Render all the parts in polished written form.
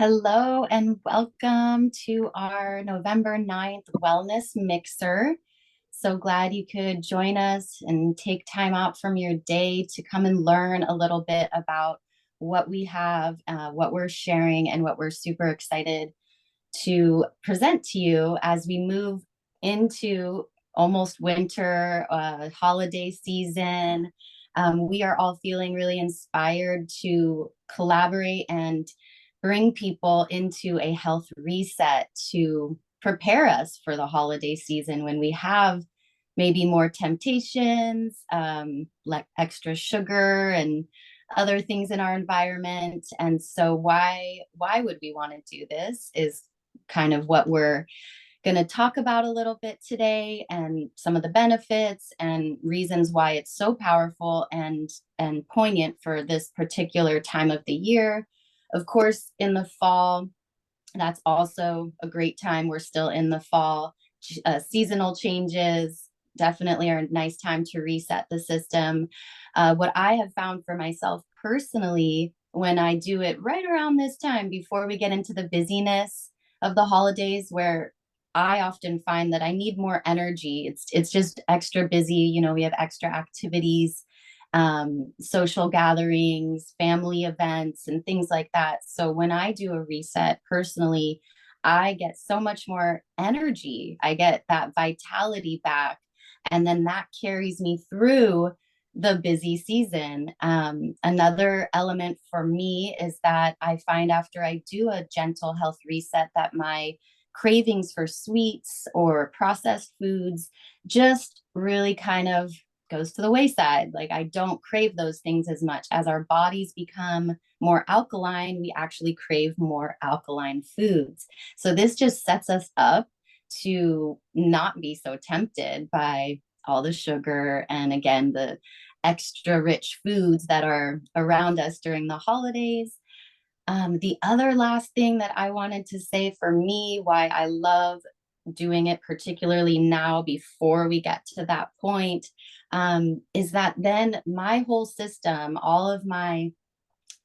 Hello and welcome to our November 9th Wellness Mixer. So glad you could join us and take time out from your day to come and learn a little bit about what we have, what we're sharing, and what we're super excited to present to you as we move into almost winter, holiday season. We are all feeling really inspired to collaborate and bring people into a health reset to prepare us for the holiday season when we have maybe more temptations, like extra sugar and other things in our environment. And so why would we want to do this is kind of what we're going to talk about a little bit today, and some of the benefits and reasons why it's so powerful and poignant for this particular time of the year. Of course, in the fall, that's also a great time. We're still in the fall. Seasonal changes definitely are a nice time to reset the system. What I have found for myself personally, when I do it right around this time before we get into the busyness of the holidays, where I often find that I need more energy. It's just extra busy. We have extra activities, social gatherings, family events, and things like that. So when I do a reset personally, I get so much more energy. I get that vitality back. And then that carries me through the busy season. Another element for me is that I find after I do a gentle health reset that my cravings for sweets or processed foods just really kind of goes to the wayside. Like, I don't crave those things as much. As our bodies become more alkaline, we actually crave more alkaline foods. So this just sets us up to not be so tempted by all the sugar and, again, the extra rich foods that are around us during the holidays. The other last thing that I wanted to say for me, why I love doing it, particularly now before we get to that point, is that then my whole system, all of my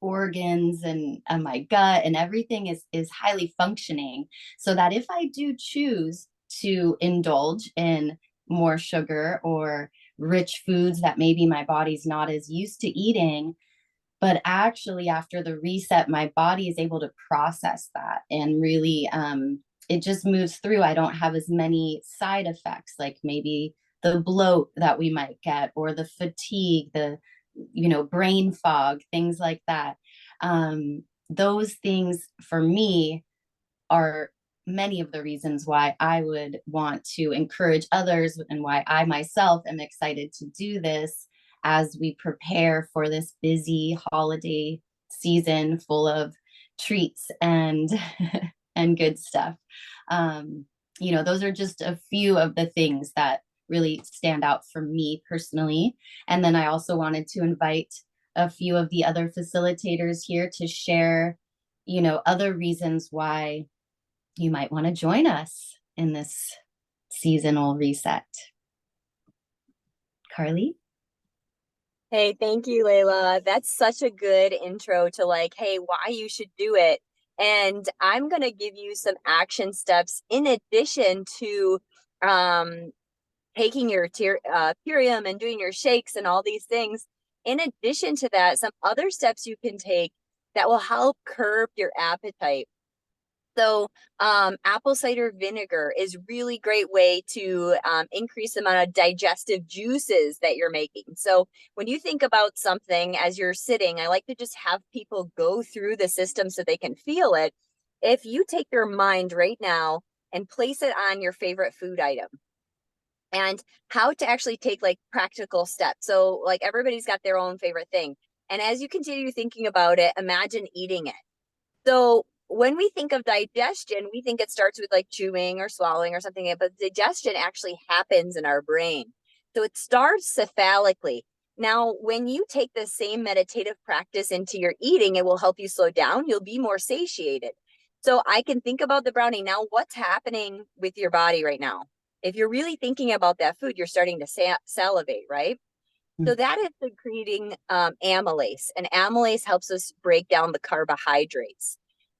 organs and my gut and everything is highly functioning, so that if I do choose to indulge in more sugar or rich foods that maybe my body's not as used to eating, but actually after the reset my body is able to process that and really, it just moves through. I don't have as many side effects, like maybe the bloat that we might get, or the fatigue, the brain fog, things like that. Those things for me are many of the reasons why I would want to encourage others, and why I myself am excited to do this as we prepare for this busy holiday season full of treats and and good stuff. Those are just a few of the things that really stand out for me personally. And then I also wanted to invite a few of the other facilitators here to share, other reasons why you might want to join us in this seasonal reset. Carly? Hey, thank you, Layla. That's such a good intro to hey, why you should do it. And I'm going to give you some action steps in addition to um, taking your Purium and doing your shakes and all these things. In addition to that, some other steps you can take that will help curb your appetite. So, apple cider vinegar is really great way to increase the amount of digestive juices that you're making. So, when you think about something as you're sitting, I like to just have people go through the system so they can feel it. If you take your mind right now and place it on your favorite food item, and how to actually take practical steps. So, everybody's got their own favorite thing. And as you continue thinking about it, imagine eating it. So when we think of digestion, we think it starts with chewing or swallowing or something, but digestion actually happens in our brain. So it starts cephalically. Now, when you take the same meditative practice into your eating, it will help you slow down. You'll be more satiated. So I can think about the brownie. Now, what's happening with your body right now? If you're really thinking about that food, you're starting to salivate, right? So that is secreting amylase, and amylase helps us break down the carbohydrates.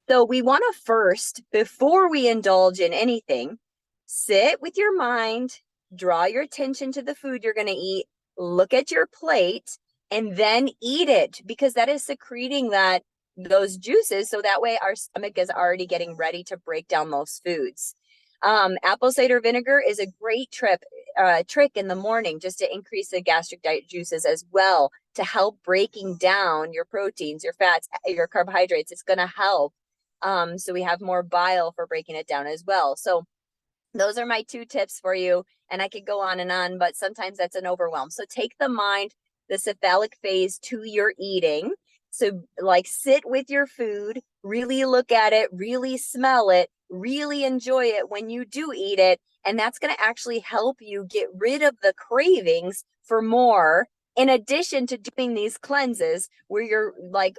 So we want to first, before we indulge in anything, sit with your mind, draw your attention to the food you're going to eat, look at your plate, and then eat it, because that is secreting those juices. So that way our stomach is already getting ready to break down those foods. Apple cider vinegar is a great trick in the morning, just to increase the gastric juices as well, to help breaking down your proteins, your fats, your carbohydrates. It's going to help. So we have more bile for breaking it down as well. So those are my 2 tips for you. And I could go on and on, but sometimes that's an overwhelm. So take the mind, the cephalic phase, to your eating. So like sit with your food, really look at it, really smell it, really enjoy it when you do eat it. And that's going to actually help you get rid of the cravings for more, in addition to doing these cleanses where you're like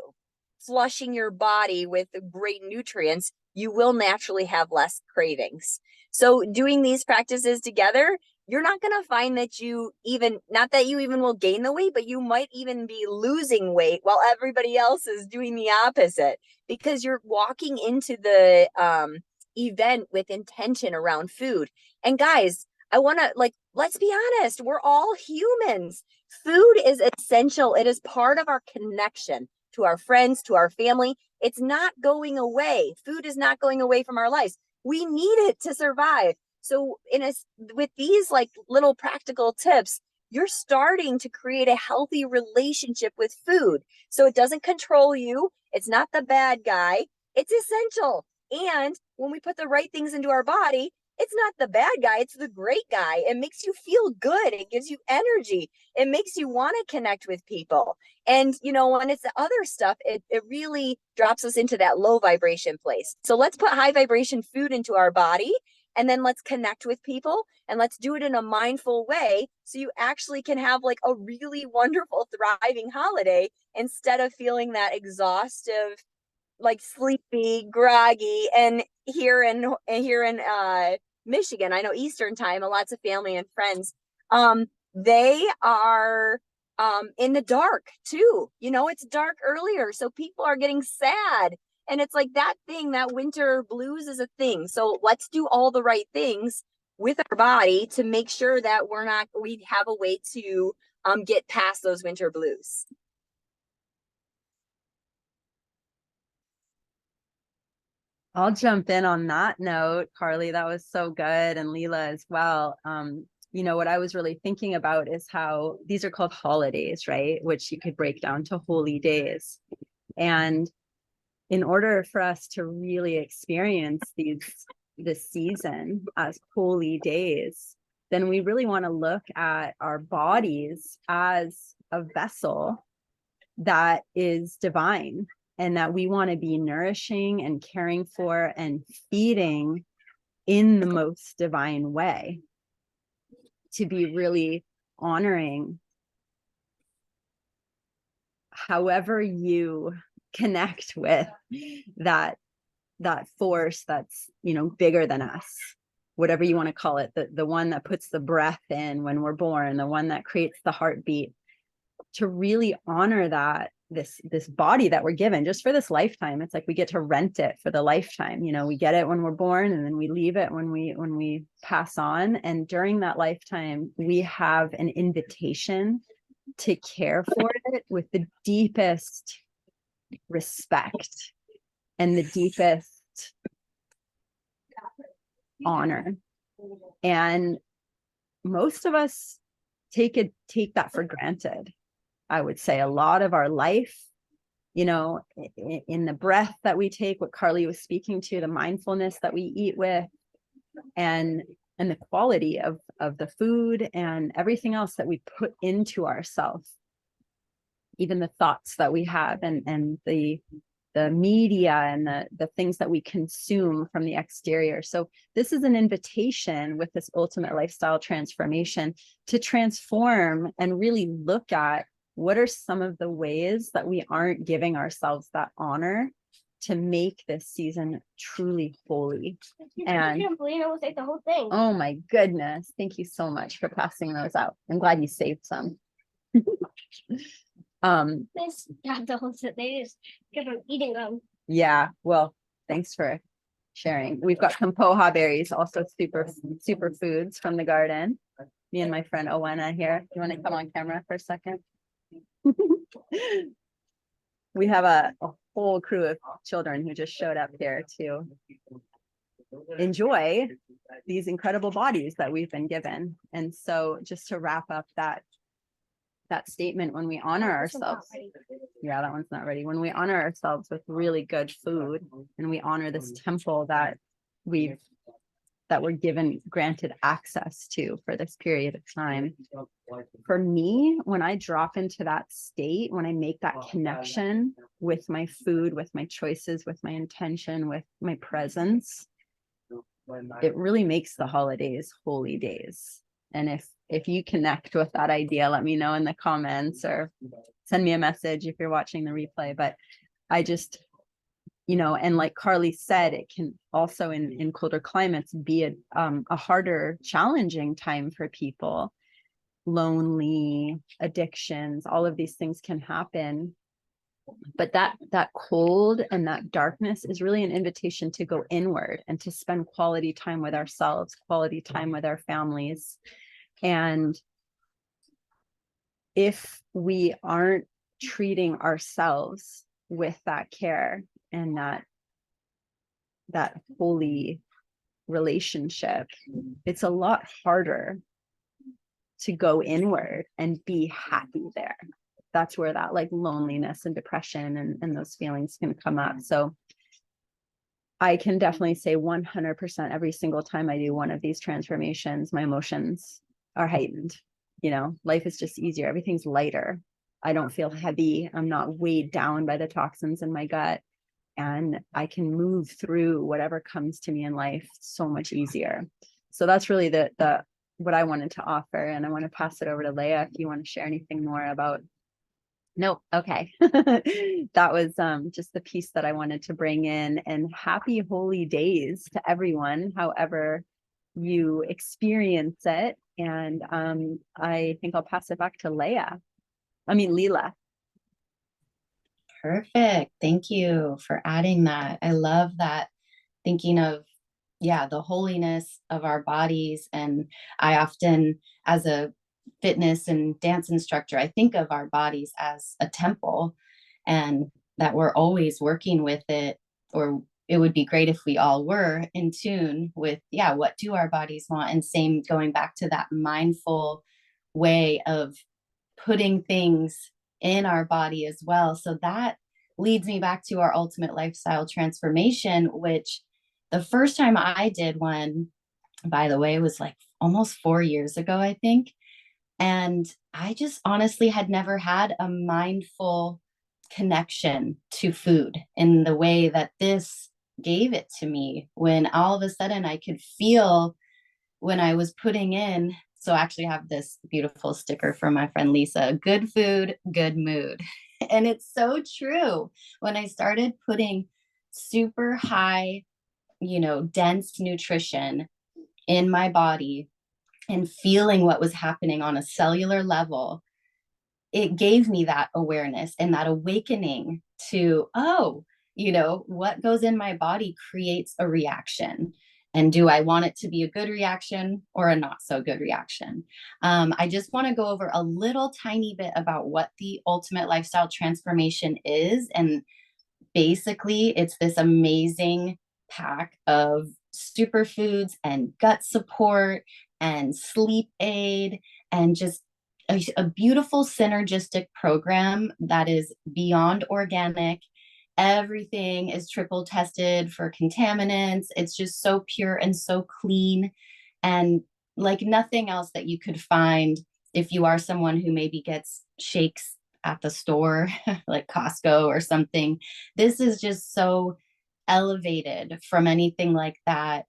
flushing your body with great nutrients. You will naturally have less cravings. So doing these practices together, you're not going to find that not that you even will gain the weight, but you might even be losing weight while everybody else is doing the opposite, because you're walking into the event with intention around food. And guys, I want to let's be honest, we're all humans. Food is essential. It is part of our connection to our friends, to our family. It's not going away. Food is not going away from our lives. We need it to survive. So with these little practical tips, you're starting to create a healthy relationship with food. So it doesn't control you. It's not the bad guy. It's essential. And when we put the right things into our body, it's not the bad guy, it's the great guy. It makes you feel good. It gives you energy. It makes you want to connect with people. And, when it's the other stuff, it really drops us into that low vibration place. So let's put high vibration food into our body, and then let's connect with people, and let's do it in a mindful way, so you actually can have a really wonderful, thriving holiday, instead of feeling that exhaustive, sleepy, groggy. And here in Michigan, I know Eastern time, lots of family and friends, they are in the dark too. It's dark earlier, so people are getting sad. And it's that winter blues is a thing. So let's do all the right things with our body to make sure that we have a way to get past those winter blues. I'll jump in on that note, Carly. That was so good. And Leela as well. What I was really thinking about is how these are called holidays, right? Which you could break down to holy days. And in order for us to really experience this season as holy days, then we really want to look at our bodies as a vessel that is divine, and that we want to be nourishing and caring for and feeding in the most divine way, to be really honoring however you connect with that force that's bigger than us, whatever you want to call it, the one that puts the breath in when we're born, the one that creates the heartbeat, to really honor that this body that we're given just for this lifetime. It's we get to rent it for the lifetime. We get it when we're born, and then we leave it when we pass on. And during that lifetime, we have an invitation to care for it with the deepest respect and the deepest honor. And most of us take that for granted. I would say a lot of our life, in the breath that we take, what Carly was speaking to, the mindfulness that we eat with, and the quality of the food and everything else that we put into ourselves, even the thoughts that we have, and the media and the things that we consume from the exterior. So this is an invitation with this ultimate lifestyle transformation to transform and really look at what are some of the ways that we aren't giving ourselves that honor to make this season truly holy. And Lena will take the whole thing. Oh my goodness. Thank you so much for passing those out. I'm glad you saved some. They got the whole set. They just kept on eating them. Yeah, well, Thanks for sharing. We've got some poha berries, also super foods from the garden. Me and my friend Owena here. You want to come on camera for a second? We have a whole crew of children who just showed up here to enjoy these incredible bodies that we've been given. And so just to wrap up that statement, when we honor ourselves, yeah, that one's not ready. When we honor ourselves with really good food, and we honor this temple that we're granted access to for this period of time. For me, when I drop into that state, when I make that connection with my food, with my choices, with my intention, with my presence, it really makes the holidays holy days. And if you connect with that idea, let me know in the comments or send me a message if you're watching the replay. But I just, and like Carly said, it can also in colder climates be a harder, challenging time for people. Lonely, addictions, all of these things can happen. But that cold and that darkness is really an invitation to go inward and to spend quality time with ourselves, quality time with our families. And if we aren't treating ourselves with that care and that holy relationship, it's a lot harder to go inward and be happy there. That's where that like loneliness and depression and those feelings can come up. So I can definitely say 100% every single time I do one of these transformations, my emotions are heightened. Life is just easier. Everything's lighter. I don't feel heavy. I'm not weighed down by the toxins in my gut. And I can move through whatever comes to me in life so much easier. So that's really the what I wanted to offer. And I want to pass it over to Leah if you want to share anything more about. Nope. Okay. That was just the piece that I wanted to bring in. And happy holy days to everyone, however you experience it. And I think I'll pass it back to Leila. Perfect. Thank you for adding that. I love that, thinking of, the holiness of our bodies. And I often, as a fitness and dance instructor, I think of our bodies as a temple, and that we're always working with it, or it would be great if we all were in tune with, what do our bodies want? And same, going back to that mindful way of putting things in our body as well. So that leads me back to our ultimate lifestyle transformation, which the first time I did one, by the way, was like almost 4 years ago, I think. And I just honestly had never had a mindful connection to food in the way that this gave it to me, when all of a sudden I could feel when I was putting in. So I actually have this beautiful sticker from my friend Lisa: good food, good mood. And it's so true. When I started putting super high, dense nutrition in my body and feeling what was happening on a cellular level, it gave me that awareness and that awakening to, what goes in my body creates a reaction. And do I want it to be a good reaction or a not so good reaction? I just want to go over a little tiny bit about what the ultimate lifestyle transformation is. And basically, it's this amazing pack of superfoods and gut support and sleep aid and just a beautiful synergistic program that is beyond organic. Everything is triple tested for contaminants. It's just so pure and so clean, and like nothing else that you could find if you are someone who maybe gets shakes at the store, like Costco or something. This is just so elevated from anything like that.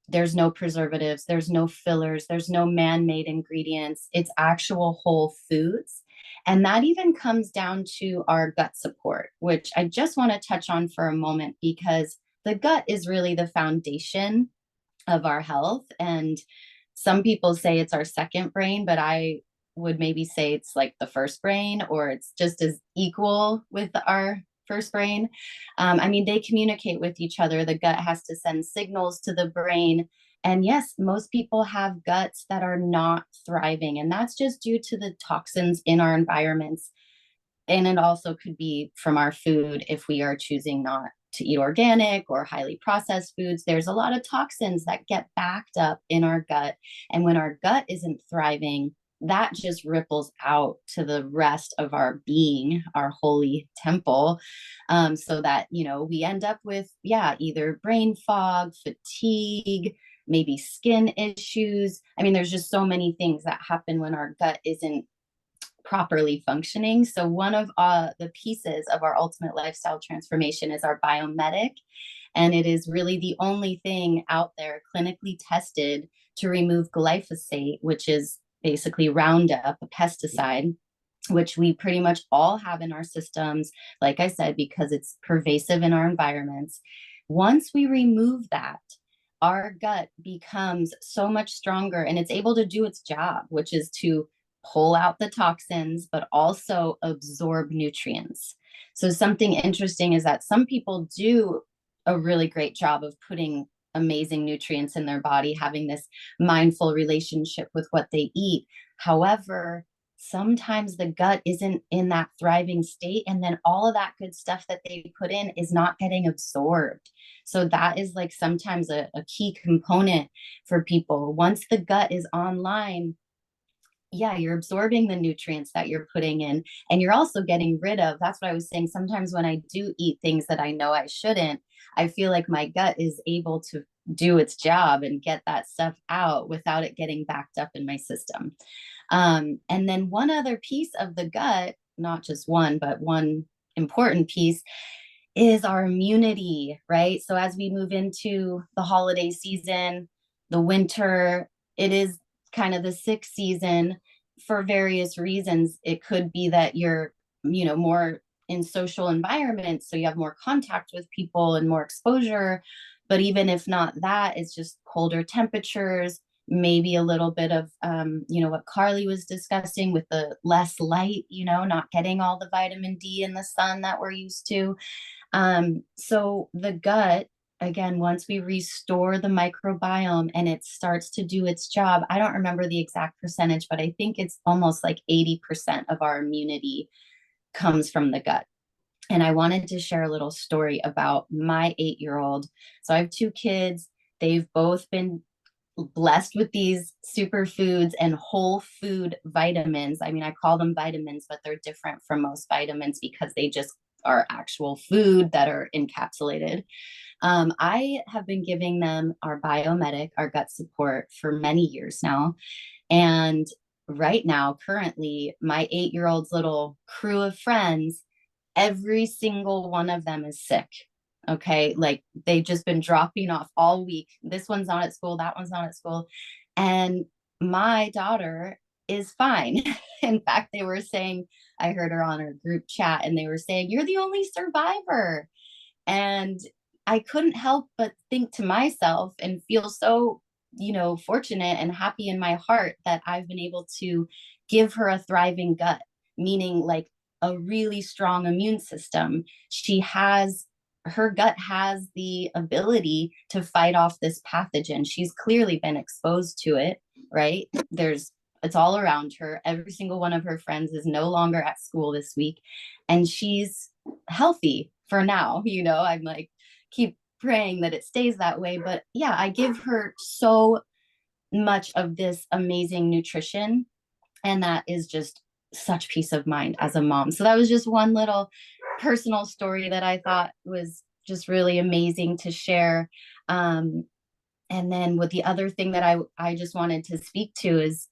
There's no preservatives, there's no fillers, there's no man-made ingredients. It's actual whole foods. And that even comes down to our gut support, which I just want to touch on for a moment, because the gut is really the foundation of our health. And some people say it's our second brain, but I would maybe say it's like the first brain, or it's just as equal with our first brain. I mean, they communicate with each other. The gut has to send signals to the brain. And yes, most people have guts that are not thriving. And that's just due to the toxins in our environments. And it also could be from our food if we are choosing not to eat organic or highly processed foods. There's a lot of toxins that get backed up in our gut. And when our gut isn't thriving, that just ripples out to the rest of our being, our holy temple. So that, we end up with, yeah, either brain fog, fatigue, maybe skin issues. I mean, there's just so many things that happen when our gut isn't properly functioning. So one of the pieces of our ultimate lifestyle transformation is our biomedic. And it is really the only thing out there clinically tested to remove glyphosate, which is basically Roundup, a pesticide, which we pretty much all have in our systems, like I said, because it's pervasive in our environments. Once we remove that, our gut becomes so much stronger and it's able to do its job, which is to pull out the toxins, but also absorb nutrients. So something interesting is that some people do a really great job of putting amazing nutrients in their body, having this mindful relationship with what they eat. However, sometimes the gut isn't in that thriving state, and then all of that good stuff that they put in is not getting absorbed. So that is like sometimes a key component for people. Once the gut is online, yeah, you're absorbing the nutrients that you're putting in, and you're also getting rid of, that's what I was saying. Sometimes when I do eat things that I know I shouldn't, I feel like my gut is able to do its job and get that stuff out without it getting backed up in my system. And then one other piece of the gut, not just one, but one important piece, is our immunity, right? So as we move into the holiday season, the winter, it is kind of the sick season for various reasons. It could be that you're, more in social environments, so you have more contact with people and more exposure. But even if not that, it's just colder temperatures, maybe a little bit of, what Carly was discussing with the less light, not getting all the vitamin D in the sun that we're used to. So the gut, again, once we restore the microbiome and it starts to do its job, I don't remember the exact percentage, but I think it's almost like 80% of our immunity comes from the gut. And I wanted to share a little story about my 8-year-old. So I have 2 kids. They've both been blessed with these superfoods and whole food vitamins. I mean, I call them vitamins, but they're different from most vitamins because they just are actual food that are encapsulated. I have been giving them our biomedic, our gut support, for many years now. And right now, currently, my 8-year-old's little crew of friends, every single one of them is sick. Okay. Like they've just been dropping off all week. This one's not at school, that one's not at school. And my daughter is fine. In fact, they were saying, I heard her on our group chat and they were saying, "You're the only survivor." And I couldn't help but think to myself and feel so, fortunate and happy in my heart that I've been able to give her a thriving gut, meaning like a really strong immune system. Her gut has the ability to fight off this pathogen. She's clearly been exposed to it, right? It's all around her. Every single one of her friends is no longer at school this week, and she's healthy for now. I'm like, keep praying that it stays that way. But yeah, I give her so much of this amazing nutrition, and that is just such peace of mind as a mom. So that was just one little personal story that I thought was just really amazing to share. And then with the other thing that I just wanted to speak to is,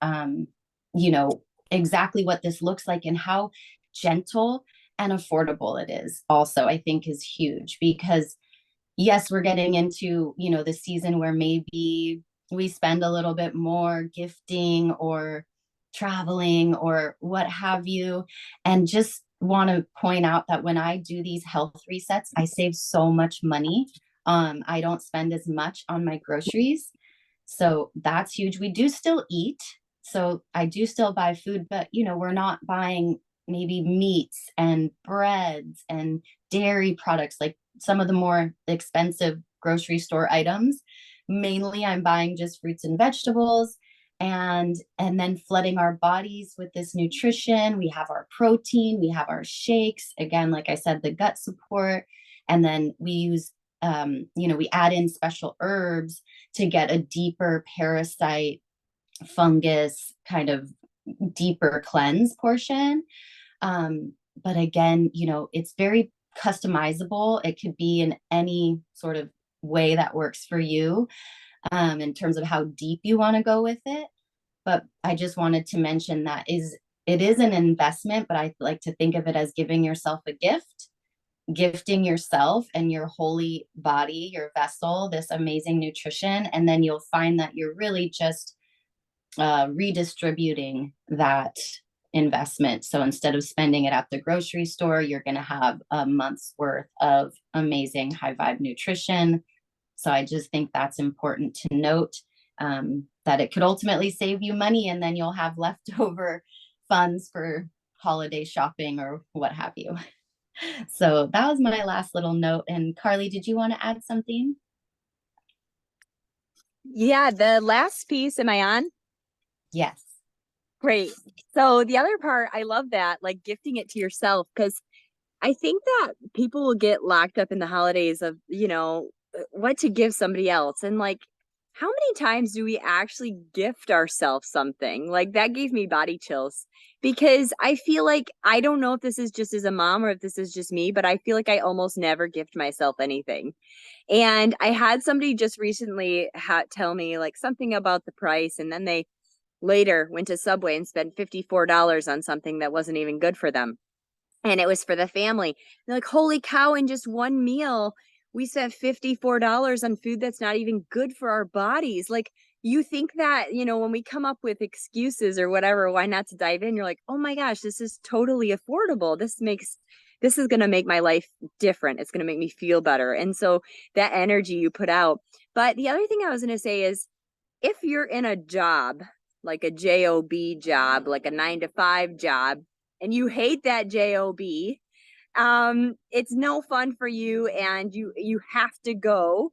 exactly what this looks like and how gentle and affordable it is also, I think is huge, because yes, we're getting into, the season where maybe we spend a little bit more gifting or traveling or what have you. And just want to point out that when I do these health resets, I save so much money. I don't spend as much on my groceries. So that's huge. We do still eat. So I do still buy food, but we're not buying maybe meats and breads and dairy products, like some of the more expensive grocery store items. Mainly I'm buying just fruits and vegetables, and then flooding our bodies with this nutrition. We have our protein, we have our shakes, again, like I said, the gut support. And then we use we add in special herbs to get a deeper parasite, fungus, kind of deeper cleanse portion. But again, it's very customizable. It could be in any sort of way that works for you, in terms of how deep you want to go with it. But I just wanted to mention that it is an investment, but I like to think of it as giving yourself a gift, gifting yourself and your holy body, your vessel, this amazing nutrition. And then you'll find that you're really just redistributing that investment. So instead of spending it at the grocery store, you're going to have a month's worth of amazing high vibe nutrition. So I just think that's important to note, that it could ultimately save you money, and then you'll have leftover funds for holiday shopping or what have you. So that was my last little note. And Carly, did you want to add something? Yeah, the last piece, am I on? Yes. Great. So the other part, I love that, like gifting it to yourself, because I think that people will get locked up in the holidays of, what to give somebody else. And like, how many times do we actually gift ourselves something? Like that gave me body chills, because I feel like, I don't know if this is just as a mom or if this is just me, but I feel like I almost never gift myself anything. And I had somebody just recently tell me like something about the price, and then they later went to Subway and spent $54 on something that wasn't even good for them. And it was for the family. They're like, holy cow, in just one meal, we spent $54 on food that's not even good for our bodies. Like, you think that, when we come up with excuses or whatever, why not to dive in? You're like, oh my gosh, this is totally affordable. This is going to make my life different. It's going to make me feel better. And so that energy you put out. But the other thing I was going to say is, if you're in a job, like a job job, like a 9 to 5 job, and you hate that job, it's no fun for you, and you have to go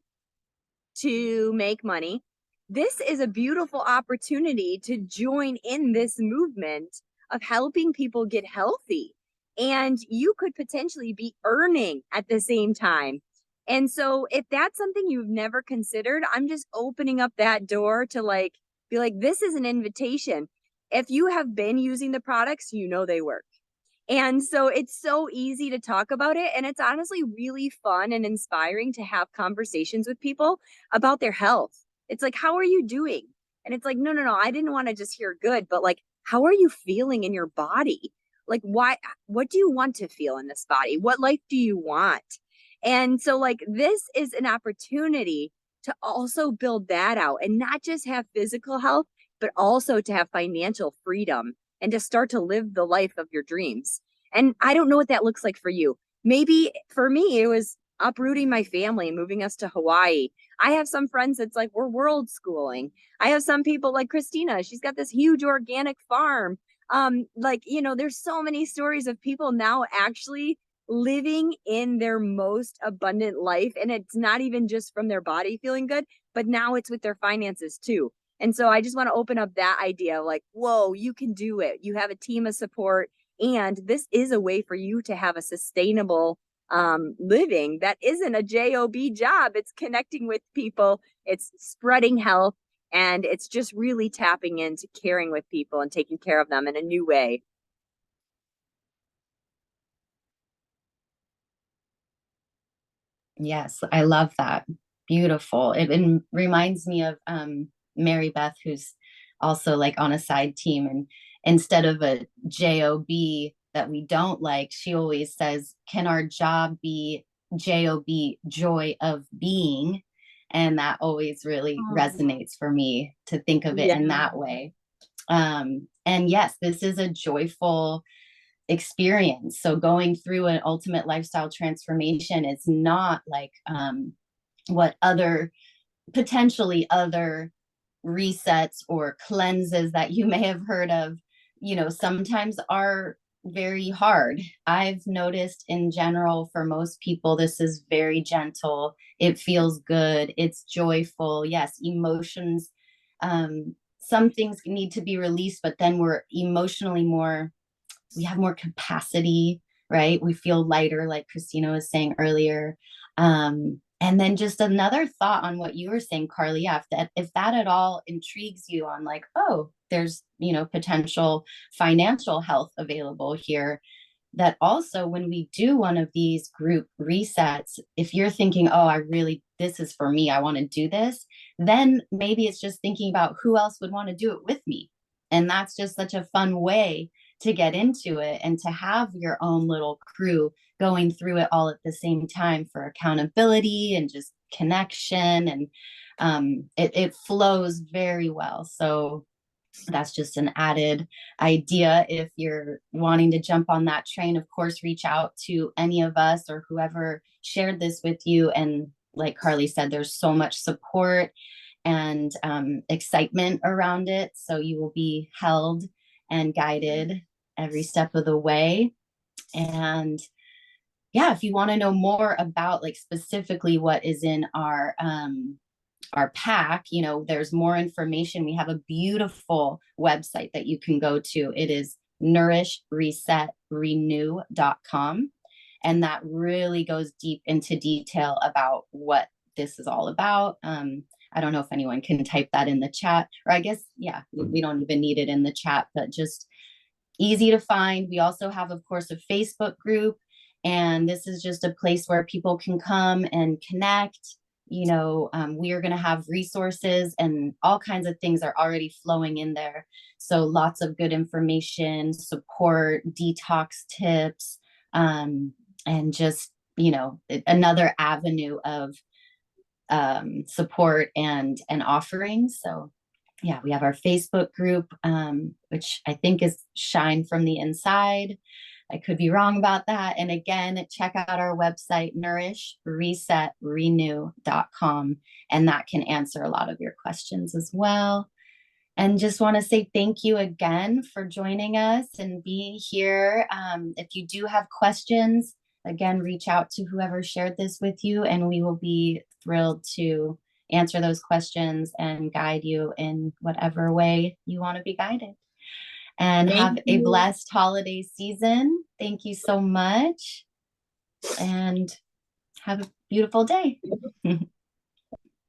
to make money. This is a beautiful opportunity to join in this movement of helping people get healthy, and you could potentially be earning at the same time. And so if that's something you've never considered, I'm just opening up that door to like be like, this is an invitation. If you have been using the products, they work. And so it's so easy to talk about it. And it's honestly really fun and inspiring to have conversations with people about their health. It's like, how are you doing? And it's like, no, no, no, I didn't want to just hear good, but like, how are you feeling in your body? Like, what do you want to feel in this body? What life do you want? And so, like, this is an opportunity to also build that out and not just have physical health, but also to have financial freedom and to start to live the life of your dreams. And I don't know what that looks like for you. Maybe for me, it was uprooting my family, moving us to Hawaii. I have some friends that's like, we're world schooling. I have some people like Christina, she's got this huge organic farm. There's so many stories of people now actually living in their most abundant life. And it's not even just from their body feeling good, but now it's with their finances too. And so I just want to open up that idea of like, whoa, you can do it. You have a team of support. And this is a way for you to have a sustainable living that isn't a job job. It's connecting with people, it's spreading health, and it's just really tapping into caring with people and taking care of them in a new way. Yes, I love that. Beautiful. It reminds me of Mary Beth, who's also like on a side team. And instead of a job that we don't like, she always says, can our job be job, joy of being? And that always really resonates for me, to think of it in that way. And yes, this is a joyful experience. So going through an ultimate lifestyle transformation is not like what potentially other resets or cleanses that you may have heard of. Sometimes our very hard. I've noticed in general for most people, this is very gentle. It feels good. It's joyful. Yes, emotions. Some things need to be released, but then we're emotionally more, we have more capacity, right? We feel lighter, like Christina was saying earlier. And then just another thought on what you were saying, Carly, yeah, if that at all intrigues you on like, oh, there's, potential financial health available here, that also when we do one of these group resets, if you're thinking, oh, this is for me, I want to do this, then maybe it's just thinking about who else would want to do it with me. And that's just such a fun way to get into it and to have your own little crew going through it all at the same time for accountability and just connection. And it flows very well. So that's just an added idea. If you're wanting to jump on that train, of course, reach out to any of us or whoever shared this with you. And like Carly said, there's so much support and excitement around it. So you will be held and guided every step of the way. And yeah, if you want to know more about like specifically what is in our pack, there's more information. We have a beautiful website that you can go to. It is nourishresetrenew.com. And that really goes deep into detail about what this is all about. I don't know if anyone can type that in the chat, or I guess, yeah, we don't even need it in the chat, but just easy to find. We also have, of course, a Facebook group, and this is just a place where people can come and connect. We are going to have resources and all kinds of things are already flowing in there. So lots of good information, support, detox tips, and just, another avenue of support and offerings. So yeah, we have our Facebook group, which I think is Shine from the Inside. I could be wrong about that. And again, check out our website, nourishresetrenew.com, and that can answer a lot of your questions as well. And just want to say thank you again for joining us and being here. If you do have questions, again, reach out to whoever shared this with you, and we will be thrilled to answer those questions and guide you in whatever way you want to be guided. And have a blessed holiday season. Thank you so much. And have a beautiful day.